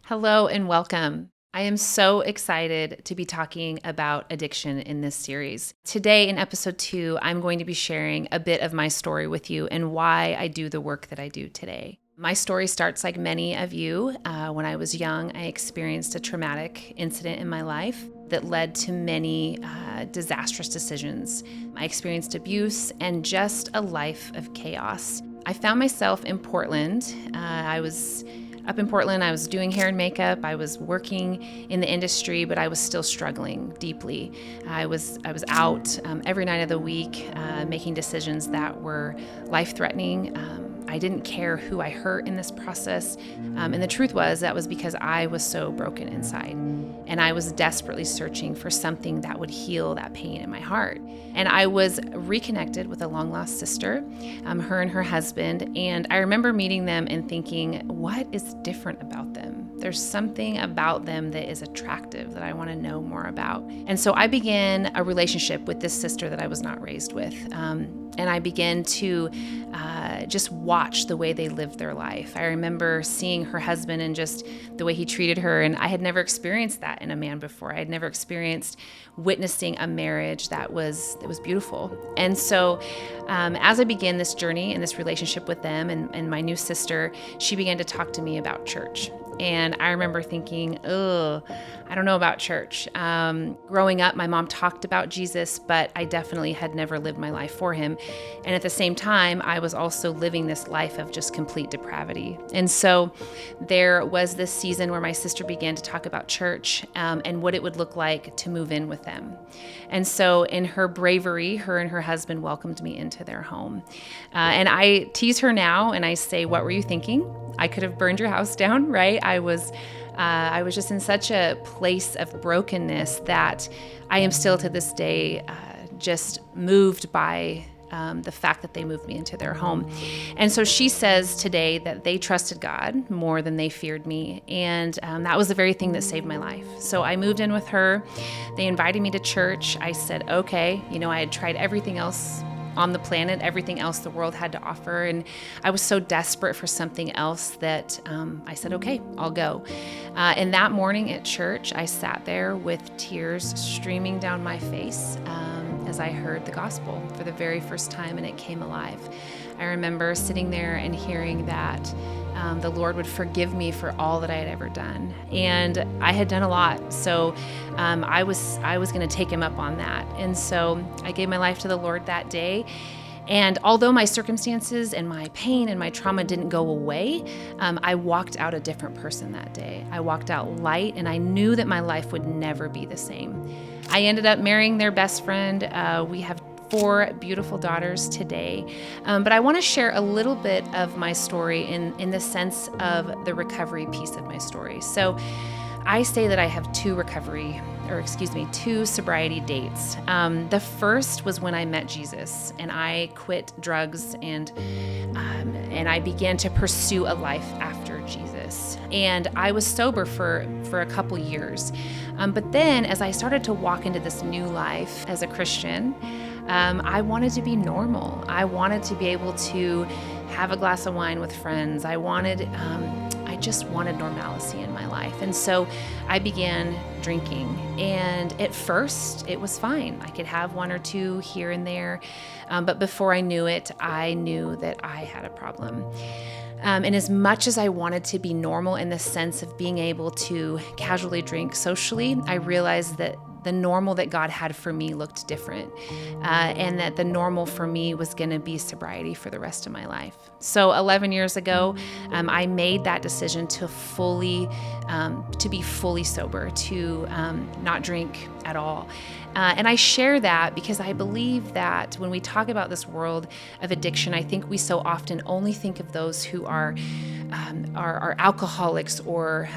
Hello and welcome. I am so excited to be talking about addiction in this series. Today, in episode 2, I'm going to be sharing a bit of my story with you and why I do the work that I do today. My story starts like many of you. When I was young, I experienced a traumatic incident in my life that led to many disastrous decisions. I experienced abuse and just a life of chaos. I found myself in Portland. I was up in Portland. I was doing hair and makeup. I was working in the industry, but I was still struggling deeply. I was out every night of the week, making decisions that were life-threatening. I didn't care who I hurt in this process. And the truth was that was because I was so broken inside. And I was desperately searching for something that would heal that pain in my heart. And I was reconnected with a long-lost sister, her and her husband. And I remember meeting them and thinking, what is different about them? There's something about them that is attractive that I want to know more about. And so I began a relationship with this sister that I was not raised with. And I began to just watch the way they lived their life. I remember seeing her husband and just the way he treated her. And I had never experienced that in a man before. I had never experienced witnessing a marriage that was beautiful. And so as I began this journey and this relationship with them and my new sister, she began to talk to me about church. And I remember thinking, I don't know about church. Growing up, my mom talked about Jesus, but I definitely had never lived my life for him. And at the same time, I was also living this life of just complete depravity. And so there was this season where my sister began to talk about church and what it would look like to move in with them. And so in her bravery, her and her husband welcomed me into their home. And I tease her now and I say, what were you thinking? I could have burned your house down, right? I was just in such a place of brokenness that I am still to this day just moved by the fact that they moved me into their home. And so she says today that they trusted God more than they feared me. And that was the very thing that saved my life. So I moved in with her. They invited me to church. I said, okay. I had tried everything else on the planet, everything else the world had to offer. And I was so desperate for something else that I said, okay, I'll go. And that morning at church, I sat there with tears streaming down my face as I heard the gospel for the very first time and it came alive. I remember sitting there and hearing that the Lord would forgive me for all that I had ever done. And I had done a lot. So I was going to take him up on that. And so I gave my life to the Lord that day. And although my circumstances and my pain and my trauma didn't go away, I walked out a different person that day. I walked out light and I knew that my life would never be the same. I ended up marrying their best friend. We have 4 beautiful daughters today. But I want to share a little bit of my story in the sense of the recovery piece of my story. So I say that I have 2 sobriety dates. The first was when I met Jesus and I quit drugs and I began to pursue a life after Jesus. And I was sober for a couple years. But then as I started to walk into this new life as a Christian, I wanted to be normal. I wanted to be able to have a glass of wine with friends. I just wanted normalcy in my life. And so I began drinking. And at first it was fine. I could have 1 or 2 here and there. But before I knew it, I knew that I had a problem. And as much as I wanted to be normal in the sense of being able to casually drink socially, I realized that the normal that God had for me looked different, and that the normal for me was going to be sobriety for the rest of my life. So 11 years ago, I made that decision to be fully sober, to not drink at all. And I share that because I believe that when we talk about this world of addiction, I think we so often only think of those who are alcoholics or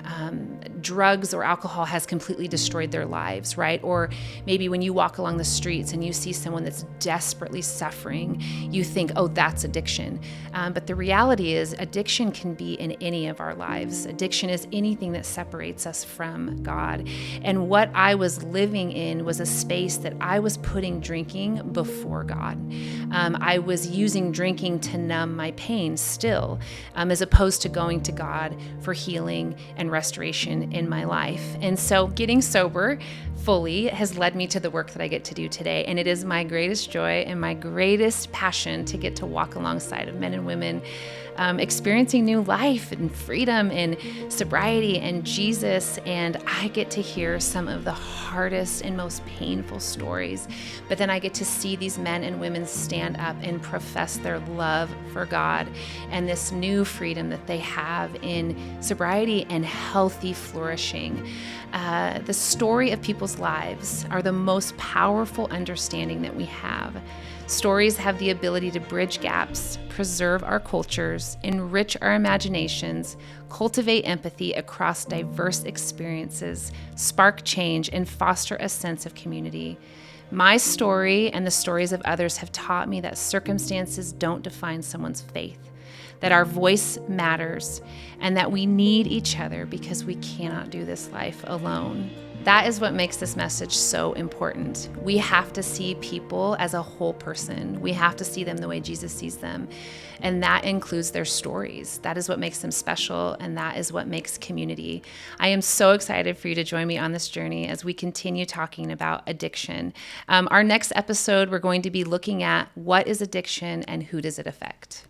drugs or alcohol has completely destroyed their lives, right? Or maybe when you walk along the streets and you see someone that's desperately suffering, you think, oh, that's addiction. But the reality is addiction can be in any of our lives. Addiction is anything that separates us from God. And what I was living in was a space that I was putting drinking before God. I was using drinking to numb my pain still, as opposed to to going to God for healing and restoration in my life. And so getting sober fully has led me to the work that I get to do today. And it is my greatest joy and my greatest passion to get to walk alongside of men and women experiencing new life and freedom and sobriety and Jesus. And I get to hear some of the hardest and most painful stories. But then I get to see these men and women stand up and profess their love for God and this new freedom that they have in sobriety and healthy flourishing. The story of people's lives are the most powerful understanding that we have. Stories have the ability to bridge gaps, preserve our cultures, enrich our imaginations, cultivate empathy across diverse experiences, spark change, and foster a sense of community. My story and the stories of others have taught me that circumstances don't define someone's faith, that our voice matters, and that we need each other because we cannot do this life alone. That is what makes this message so important. We have to see people as a whole person. We have to see them the way Jesus sees them. And that includes their stories. That is what makes them special, and that is what makes community. I am so excited for you to join me on this journey as we continue talking about addiction. Our next episode, we're going to be looking at what is addiction and who does it affect.